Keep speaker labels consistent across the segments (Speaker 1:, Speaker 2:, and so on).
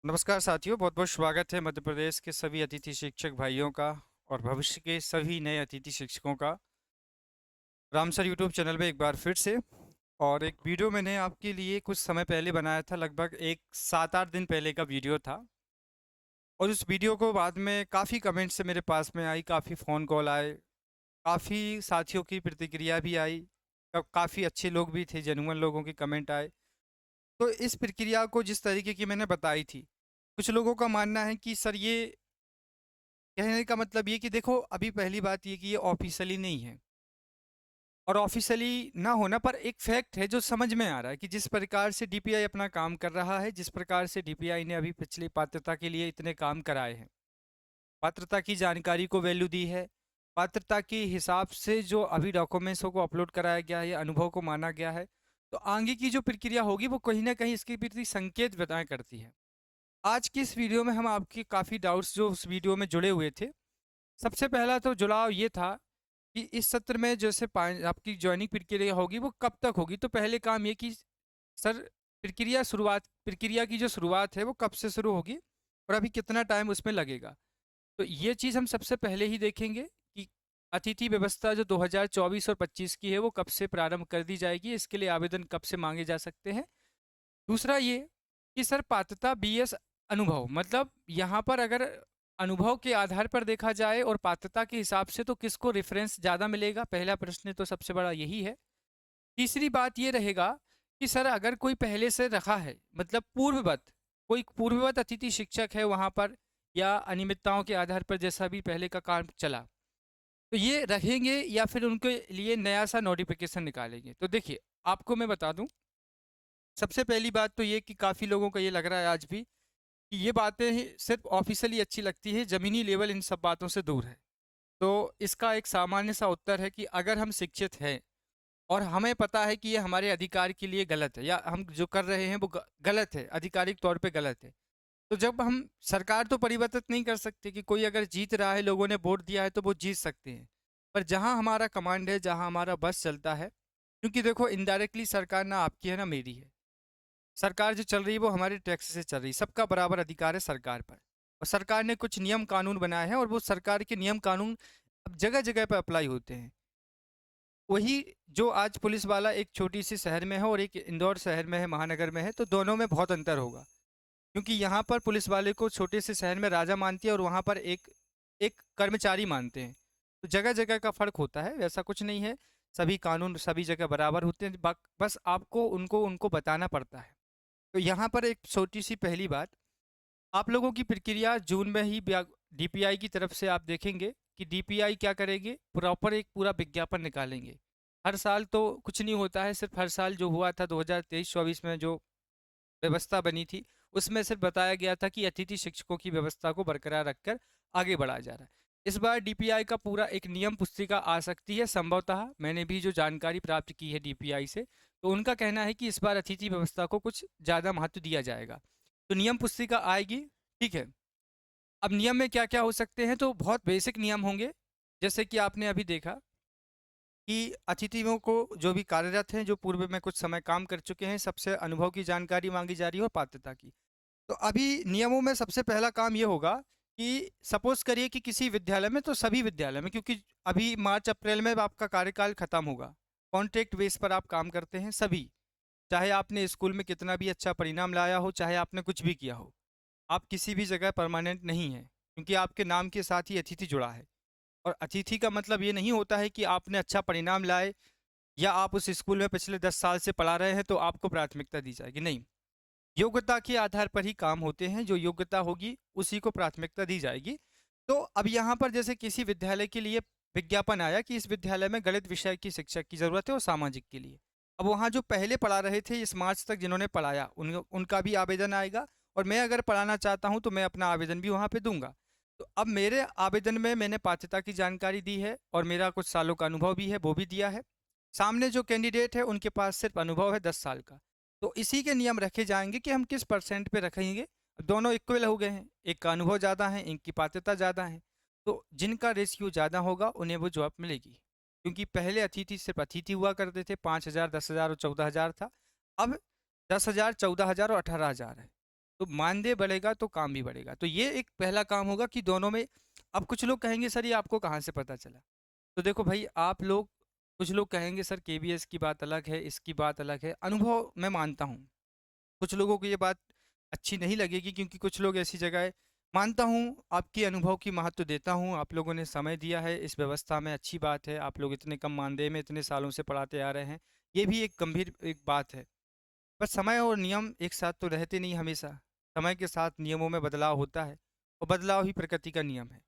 Speaker 1: नमस्कार साथियों, बहुत बहुत स्वागत है मध्य प्रदेश के सभी अतिथि शिक्षक भाइयों का और भविष्य के सभी नए अतिथि शिक्षकों का राम सर यूट्यूब चैनल पे एक बार फिर से। और एक वीडियो मैंने आपके लिए कुछ समय पहले बनाया था, लगभग एक 7-8 दिन पहले का वीडियो था। और उस वीडियो को बाद में काफ़ी कमेंट्स से मेरे पास में आई, काफ़ी फ़ोन कॉल आए, काफ़ी साथियों की प्रतिक्रिया भी आई। काफ़ी अच्छे लोग भी थे, जेन्युइन लोगों के कमेंट आए। तो इस प्रक्रिया को जिस तरीके की मैंने बताई थी, कुछ लोगों का मानना है कि सर ये कहने का मतलब ये कि देखो, अभी पहली बात ये कि ये ऑफिशियली नहीं है। और ऑफिशियली ना होना पर एक फैक्ट है जो समझ में आ रहा है कि जिस प्रकार से डीपीआई अपना काम कर रहा है, जिस प्रकार से डीपीआई ने अभी पिछली पात्रता के लिए इतने काम कराए हैं, पात्रता की जानकारी को वैल्यू दी है, पात्रता के हिसाब से जो अभी डॉक्यूमेंट्सों को अपलोड कराया गया है या अनुभव को माना गया है, तो आगे की जो प्रक्रिया होगी वो कहीं ना कहीं इसके प्रति संकेत प्रदान करती है। आज की इस वीडियो में हम आपके काफ़ी डाउट्स जो उस वीडियो में जुड़े हुए थे, सबसे पहला तो जुड़ाव ये था कि इस सत्र में जैसे आपकी ज्वाइनिंग प्रक्रिया होगी वो कब तक होगी। तो पहले काम ये कि सर प्रक्रिया की जो शुरुआत है वो कब से शुरू होगी और अभी कितना टाइम उसमें लगेगा। तो ये चीज़ हम सबसे पहले ही देखेंगे कि अतिथि व्यवस्था जो 2024 और 25 की है वो कब से प्रारंभ कर दी जाएगी, इसके लिए आवेदन कब से मांगे जा सकते हैं। दूसरा ये कि सर पात्रता बीएस अनुभव, मतलब यहाँ पर अगर अनुभव के आधार पर देखा जाए और पात्रता के हिसाब से तो किसको रेफरेंस ज़्यादा मिलेगा, पहला प्रश्न तो सबसे बड़ा यही है। तीसरी बात ये रहेगा कि सर अगर कोई पहले से रखा है, मतलब पूर्ववत, कोई पूर्ववत अतिथि शिक्षक है वहाँ पर, या अनियमितताओं के आधार पर जैसा भी पहले का काम चला, तो ये रखेंगे या फिर उनके लिए नया सा नोटिफिकेशन निकालेंगे। तो देखिए, आपको मैं बता दूं, सबसे पहली बात तो ये कि काफ़ी लोगों का ये लग रहा है आज भी कि ये बातें ही सिर्फ ऑफिशियली अच्छी लगती है, ज़मीनी लेवल इन सब बातों से दूर है। तो इसका एक सामान्य सा उत्तर है कि अगर हम शिक्षित हैं और हमें पता है कि ये हमारे अधिकार के लिए गलत है या हम जो कर रहे हैं वो गलत है, आधिकारिक तौर पे गलत है, तो जब हम, सरकार तो परिवर्तित नहीं कर सकते कि कोई अगर जीत रहा है, लोगों ने वोट दिया है तो वो जीत सकते हैं। पर जहाँ हमारा कमांड है, जहाँ हमारा बस चलता है, क्योंकि देखो इनडायरेक्टली सरकार ना आपकी है ना मेरी है, सरकार जो चल रही है वो हमारे टैक्स से चल रही है, सबका बराबर अधिकार है सरकार पर। और सरकार ने कुछ नियम कानून बनाए हैं और वो सरकार के नियम कानून अब जगह जगह पर अप्लाई होते हैं। वही जो आज पुलिस वाला एक छोटी सी शहर में है और एक इंदौर शहर में है, महानगर में है, तो दोनों में बहुत अंतर होगा। क्योंकि यहाँ पर पुलिस वाले को छोटे से शहर में राजा मानती है और वहाँ पर एक एक कर्मचारी मानते हैं। तो जगह जगह का फर्क होता है, वैसा कुछ नहीं है। सभी कानून सभी जगह बराबर होते हैं, बस आपको उनको उनको बताना पड़ता है। तो यहाँ पर एक छोटी सी पहली बात, आप लोगों की प्रक्रिया जून में ही डीपीआई की तरफ से आप देखेंगे कि डीपीआई क्या करेंगे, प्रॉपर एक पूरा विज्ञापन निकालेंगे। हर साल तो कुछ नहीं होता है, सिर्फ हर साल जो हुआ था 2023-24 में जो व्यवस्था बनी थी, उसमें सिर्फ बताया गया था कि अतिथि शिक्षकों की व्यवस्था को बरकरार रखकर आगे बढ़ाया जा रहा है। इस बार डीपीआई का पूरा एक नियम पुस्तिका आ सकती है संभवतः, मैंने भी जो जानकारी प्राप्त की है डीपीआई से, तो उनका कहना है कि इस बार अतिथि व्यवस्था को कुछ ज़्यादा महत्व दिया जाएगा। तो नियम पुस्तिका आएगी, ठीक है। अब नियम में क्या क्या हो सकते हैं, तो बहुत बेसिक नियम होंगे। जैसे कि आपने अभी देखा कि अतिथियों को जो भी कार्यरत हैं, जो पूर्व में कुछ समय काम कर चुके हैं, सबसे अनुभव की जानकारी मांगी जा रही है और पात्रता की। तो अभी नियमों में सबसे पहला काम ये होगा कि सपोज करिए कि किसी विद्यालय में, तो सभी विद्यालय में, क्योंकि अभी मार्च अप्रैल में आपका कार्यकाल खत्म होगा, कॉन्ट्रैक्ट बेस पर आप काम करते हैं सभी, चाहे आपने स्कूल में कितना भी अच्छा परिणाम लाया हो, चाहे आपने कुछ भी किया हो, आप किसी भी जगह परमानेंट नहीं है, क्योंकि आपके नाम के साथ ही अतिथि जुड़ा है। और अतिथि का मतलब ये नहीं होता है कि आपने अच्छा परिणाम लाए या आप उस स्कूल में पिछले 10 साल से पढ़ा रहे हैं तो आपको प्राथमिकता दी जाएगी, नहीं। योग्यता के आधार पर ही काम होते हैं, जो योग्यता होगी उसी को प्राथमिकता दी जाएगी। तो अब यहाँ पर जैसे किसी विद्यालय के लिए विज्ञापन आया कि इस विद्यालय में गणित विषय की शिक्षक की ज़रूरत है और सामाजिक के लिए, अब वहाँ जो पहले पढ़ा रहे थे इस मार्च तक जिन्होंने पढ़ाया उनका भी आवेदन आएगा, और मैं अगर पढ़ाना चाहता हूँ तो मैं अपना आवेदन भी वहाँ पे दूंगा। तो अब मेरे आवेदन में मैंने पात्रता की जानकारी दी है और मेरा कुछ सालों का अनुभव भी है, वो भी दिया है। सामने जो कैंडिडेट है उनके पास सिर्फ अनुभव है 10 साल का। तो इसी के नियम रखे जाएंगे कि हम किस परसेंट पे रखेंगे। दोनों इक्वल हो गए हैं, एक का अनुभव ज़्यादा है, एक की पात्रता ज़्यादा है। तो जिनका रेशियो ज़्यादा होगा उन्हें वो जॉब मिलेगी, क्योंकि पहले अतिथि सिर्फ अतिथि हुआ करते थे, 5,000, 10,000 और 14,000 था। अब 10,000, 14,000 और 18,000 है। तो मानदेय बढ़ेगा तो काम भी बढ़ेगा। तो ये एक पहला काम होगा कि दोनों में। अब कुछ लोग कहेंगे सर ये आपको कहाँ से पता चला? तो देखो भाई आप लोग, कुछ लोग कहेंगे सर केबीएस की बात अलग है, इसकी बात अलग है। अनुभव मैं मानता हूँ, कुछ लोगों को ये बात अच्छी नहीं लगेगी क्योंकि कुछ लोग ऐसी जगह है। मानता हूँ आपके अनुभव की महत्व देता हूँ, आप लोगों ने समय दिया है इस व्यवस्था में, अच्छी बात है। आप लोग इतने कम मानदेय में इतने सालों से पढ़ाते आ रहे हैं, ये भी एक गंभीर एक बात है। पर समय और नियम एक साथ तो रहते नहीं हमेशा। समय के साथ नियमों में बदलाव होता है और बदलाव ही प्रकृति का नियम है।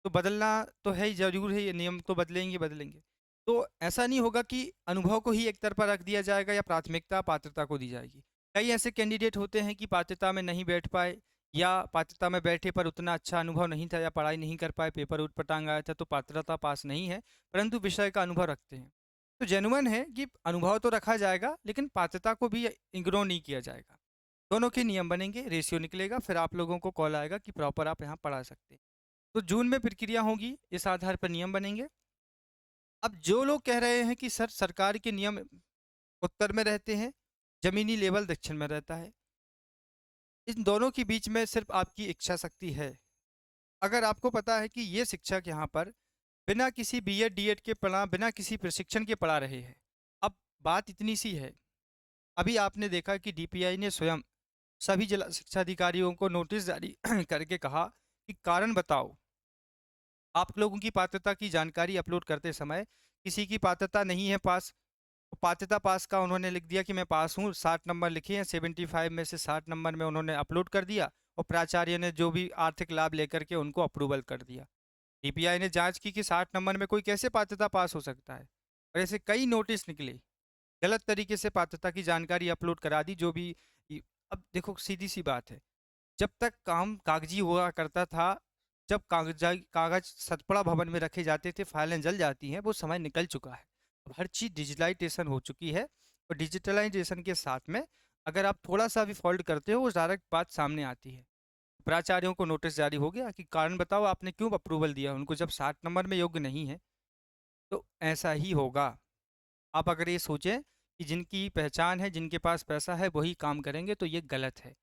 Speaker 1: तो बदलना तो है ही, जरूर है, ये नियम तो बदलेंगे बदलेंगे। तो ऐसा नहीं होगा कि अनुभव को ही एक तरफा रख दिया जाएगा या प्राथमिकता पात्रता को दी जाएगी। कई ऐसे कैंडिडेट होते हैं कि पात्रता में नहीं बैठ पाए, या पात्रता में बैठे पर उतना अच्छा अनुभव नहीं था, या पढ़ाई नहीं कर पाए, पेपर ऊट पटांग आया था, तो पात्रता पास नहीं है, परंतु विषय का अनुभव रखते हैं। तो जेन्युइन है कि अनुभव तो रखा जाएगा लेकिन पात्रता को भी इग्नोर नहीं किया जाएगा। दोनों के नियम बनेंगे, रेशियो निकलेगा, फिर आप लोगों को कॉल आएगा कि प्रॉपर आप यहाँ पढ़ा सकते हैं। तो जून में प्रक्रिया होगी, इस आधार पर नियम बनेंगे। अब जो लोग कह रहे हैं कि सर सरकार के नियम उत्तर में रहते हैं, जमीनी लेवल दक्षिण में रहता है, इन दोनों के बीच में सिर्फ आपकी इच्छा शक्ति है। अगर आपको पता है कि ये शिक्षक यहाँ पर बिना किसी बीएड डीएड के पढ़ा, बिना किसी प्रशिक्षण के पढ़ा रहे हैं। अब बात इतनी सी है, अभी आपने देखा कि डीपीआई ने स्वयं सभी जिला शिक्षा अधिकारियों को नोटिस जारी करके कहा कि कारण बताओ। आप लोगों की पात्रता की जानकारी अपलोड करते समय किसी की पात्रता नहीं है पास, तो पात्रता पास का उन्होंने लिख दिया कि मैं पास हूँ, 60 नंबर लिखे हैं, 75 में से 60 नंबर में उन्होंने अपलोड कर दिया, और प्राचार्य ने जो भी आर्थिक लाभ लेकर के उनको अप्रूवल कर दिया। डीपीआई ने जांच की कि 60 नंबर में कोई कैसे पात्रता पास हो सकता है, और ऐसे कई नोटिस निकले, गलत तरीके से पात्रता की जानकारी अपलोड करा दी जो भी। अब देखो सीधी सी बात है, जब तक काम कागजी हुआ करता था, जब कागज सतपड़ा भवन में रखे जाते थे, फाइलें जल जाती हैं, वो समय निकल चुका है। अब हर चीज़ डिजिटलाइजेशन हो चुकी है, और डिजिटलाइजेशन के साथ में अगर आप थोड़ा सा भी फॉल्ट करते हो वो डायरेक्ट बात सामने आती है। प्राचार्यों को नोटिस जारी हो गया कि कारण बताओ आपने क्यों अप्रूवल दिया उनको जब 60 नंबर में योग्य नहीं है। तो ऐसा ही होगा। आप अगर ये सोचें कि जिनकी पहचान है, जिनके पास पैसा है वही काम करेंगे, तो ये गलत है।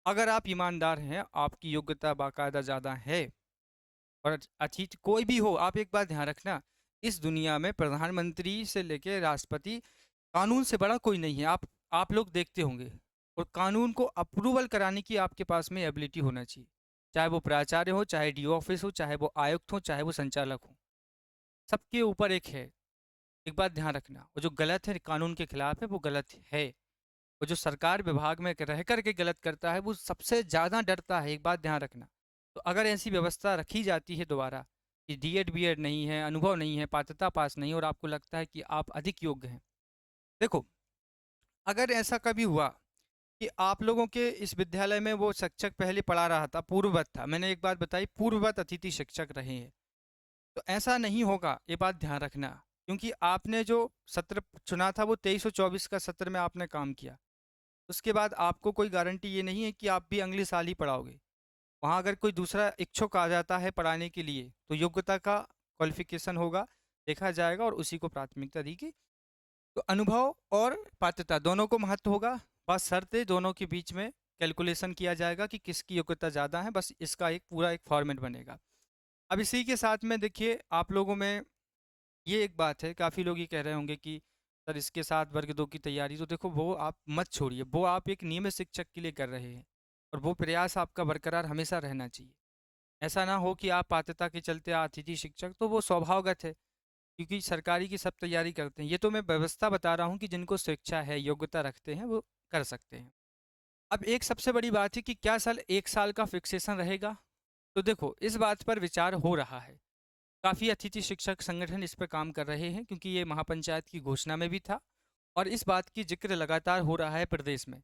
Speaker 1: अगर आप ईमानदार हैं, आपकी योग्यता बाकायदा ज़्यादा है, और अच्छी कोई भी हो, आप एक बात ध्यान रखना, इस दुनिया में प्रधानमंत्री से लेकर राष्ट्रपति, कानून से बड़ा कोई नहीं है। आप लोग देखते होंगे, और कानून को अप्रूवल कराने की आपके पास में एबिलिटी होना चाहिए, चाहे वो प्राचार्य हो, चाहे डीओ ऑफिस हो, चाहे वो आयुक्त हो, चाहे वो संचालक हो, सबके ऊपर एक है। एक बात ध्यान रखना, वो जो गलत है कानून के खिलाफ है वो गलत है। वो जो सरकार विभाग में रह कर के गलत करता है वो सबसे ज़्यादा डरता है, एक बात ध्यान रखना। तो अगर ऐसी व्यवस्था रखी जाती है दोबारा कि डीएड बीएड नहीं है, अनुभव नहीं है, पात्रता पास नहीं, और आपको लगता है कि आप अधिक योग्य हैं, देखो, अगर ऐसा कभी हुआ कि आप लोगों के इस विद्यालय में वो शिक्षक पहले पढ़ा रहा था, पूर्ववत था, मैंने एक बात बताई, पूर्ववत अतिथि शिक्षक रहे हैं, तो ऐसा नहीं होगा, ये बात ध्यान रखना। क्योंकि आपने जो सत्र चुना था वो 2324 का सत्र में आपने काम किया, उसके बाद आपको कोई गारंटी ये नहीं है कि आप भी अगले साल ही पढ़ाओगे। वहाँ अगर कोई दूसरा इच्छुक आ जाता है पढ़ाने के लिए, तो योग्यता का क्वालिफिकेशन होगा, देखा जाएगा और उसी को प्राथमिकता देगी। तो अनुभव और पात्रता दोनों को महत्व होगा, बस शर्तें दोनों के बीच में कैलकुलेशन किया जाएगा कि किसकी योग्यता ज़्यादा है, बस इसका एक पूरा एक फॉर्मेट बनेगा। अब इसी के साथ में देखिए आप लोगों में ये एक बात है, काफ़ी लोग ये कह रहे होंगे कि सर इसके साथ वर्ग दो की तैयारी, तो देखो वो आप मत छोड़िए, वो आप एक नियमित शिक्षक के लिए कर रहे हैं, और वो प्रयास आपका बरकरार हमेशा रहना चाहिए। ऐसा ना हो कि आप पात्रता के चलते अतिथि शिक्षक, तो वो स्वभावगत है, क्योंकि सरकारी की सब तैयारी करते हैं। ये तो मैं व्यवस्था बता रहा हूँ कि जिनको स्वेच्छा है, योग्यता रखते हैं, वो कर सकते हैं। अब एक सबसे बड़ी बात है कि क्या साल 1 साल का फिक्सेशन रहेगा? तो देखो इस बात पर विचार हो रहा है, काफ़ी अतिथि शिक्षक संगठन इस पर काम कर रहे हैं, क्योंकि ये महापंचायत की घोषणा में भी था, और इस बात की जिक्र लगातार हो रहा है प्रदेश में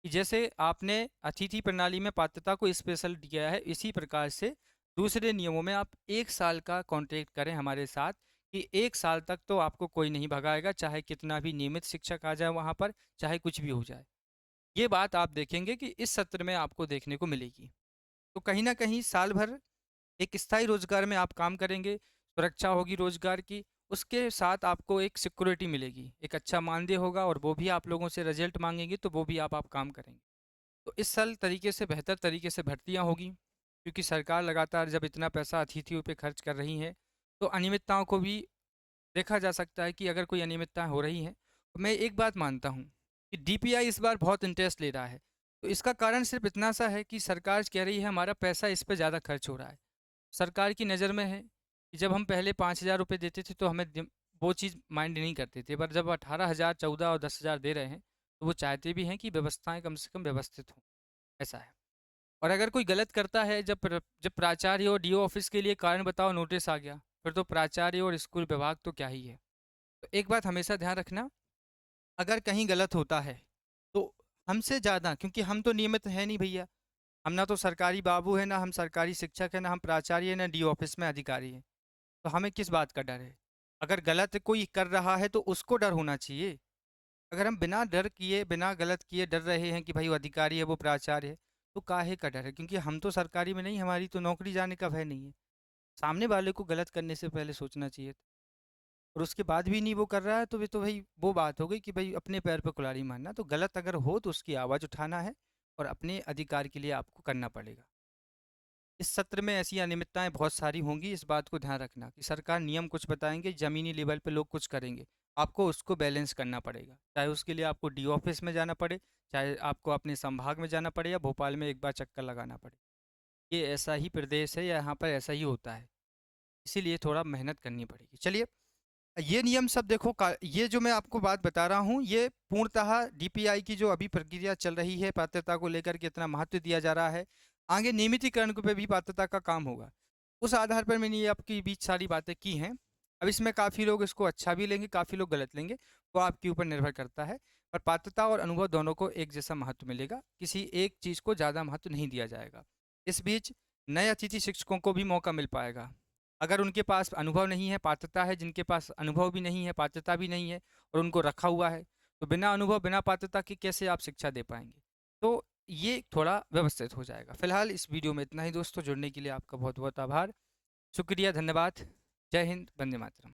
Speaker 1: कि जैसे आपने अतिथि प्रणाली में पात्रता को स्पेशल दिया है, इसी प्रकार से दूसरे नियमों में आप 1 साल का कॉन्ट्रैक्ट करें हमारे साथ, कि 1 साल तक तो आपको कोई नहीं भगाएगा, चाहे कितना भी नियमित शिक्षक आ जाए वहाँ पर, चाहे कुछ भी हो जाए। ये बात आप देखेंगे कि इस सत्र में आपको देखने को मिलेगी। तो कहीं ना कहीं साल भर एक स्थायी रोजगार में आप काम करेंगे, सुरक्षा होगी रोजगार की, उसके साथ आपको एक सिक्योरिटी मिलेगी, एक अच्छा मानदेय होगा, और वो भी आप लोगों से रिजल्ट मांगेंगे तो वो भी आप काम करेंगे। तो इस साल तरीके से बेहतर तरीके से भर्तियाँ होगी, क्योंकि सरकार लगातार जब इतना पैसा अतिथियों पे खर्च कर रही है, तो अनियमितताओं को भी देखा जा सकता है कि अगर कोई अनियमितताएँ हो रही हैं, तो मैं एक बात मानता हूँ कि डीपीआई इस बार बहुत इंटरेस्ट ले रहा है। तो इसका कारण सिर्फ़ इतना सा है कि सरकार कह रही है हमारा पैसा इस पे ज़्यादा खर्च हो रहा है। सरकार की नज़र में है कि जब हम पहले 5,000 रुपए देते थे तो हमें वो चीज़ माइंड नहीं करते थे, पर जब 18,000, 14 और 10,000 दे रहे हैं, तो वो चाहते भी हैं कि व्यवस्थाएं कम से कम व्यवस्थित हों। ऐसा है। और अगर कोई गलत करता है, जब प्राचार्य और डीओ ऑफिस के लिए कारण बताओ नोटिस आ गया, फिर तो प्राचार्य और स्कूल विभाग तो क्या ही है। तो एक बात हमेशा ध्यान रखना, अगर कहीं गलत होता है तो हमसे ज़्यादा, क्योंकि हम तो नियमित है नहीं भैया, हम ना तो सरकारी बाबू है, ना हम सरकारी शिक्षक है, ना हम प्राचार्य है, ना डीओ ऑफिस में अधिकारी है। तो हमें किस बात का डर है? अगर गलत कोई कर रहा है तो उसको डर होना चाहिए। अगर हम बिना डर किए, बिना गलत किए डर रहे हैं कि भाई वो अधिकारी है, वो प्राचार्य है, तो काहे का डर है? क्योंकि हम तो सरकारी में नहीं, हमारी तो नौकरी जाने का भय नहीं है। सामने वाले को गलत करने से पहले सोचना चाहिए था। और उसके बाद भी नहीं वो कर रहा है, तो वे तो भाई वो बात हो गई कि भाई अपने पैर पे कुल्हाड़ी मारना। तो गलत अगर हो तो उसकी आवाज़ उठाना है और अपने अधिकार के लिए आपको करना पड़ेगा। इस सत्र में ऐसी अनियमितताएं बहुत सारी होंगी, इस बात को ध्यान रखना कि सरकार नियम कुछ बताएंगे, ज़मीनी लेवल पे लोग कुछ करेंगे। आपको उसको बैलेंस करना पड़ेगा, चाहे उसके लिए आपको डी ऑफिस में जाना पड़े, चाहे आपको अपने संभाग में जाना पड़े, या भोपाल में एक बार चक्कर लगाना पड़े। ये ऐसा ही प्रदेश है, या यहाँ पर ऐसा ही होता है, इसीलिए थोड़ा मेहनत करनी पड़ेगी। चलिए, ये नियम सब देखो ये जो मैं आपको बात बता रहा हूँ, ये पूर्णतः डीपीआई की जो अभी प्रक्रिया चल रही है, पात्रता को लेकर के इतना महत्व दिया जा रहा है, आगे नियमितीकरण पे भी पात्रता का काम होगा। उस आधार पर मैंने ये आपके बीच सारी बातें की हैं। अब इसमें काफ़ी लोग इसको अच्छा भी लेंगे, काफ़ी लोग गलत लेंगे, वो आपके ऊपर निर्भर करता है। पर पात्रता और अनुभव दोनों को एक जैसा महत्व मिलेगा, किसी एक चीज़ को ज़्यादा महत्व नहीं दिया जाएगा। इस बीच नए अतिथि शिक्षकों को भी मौका मिल पाएगा। अगर उनके पास अनुभव नहीं है, पात्रता है, जिनके पास अनुभव भी नहीं है, पात्रता भी नहीं है, और उनको रखा हुआ है, तो बिना अनुभव, बिना पात्रता के कैसे आप शिक्षा दे पाएंगे? तो ये थोड़ा व्यवस्थित हो जाएगा। फिलहाल इस वीडियो में इतना ही दोस्तों, जुड़ने के लिए आपका बहुत बहुत आभार, शुक्रिया, धन्यवाद। जय हिंद, वंदे मातरम।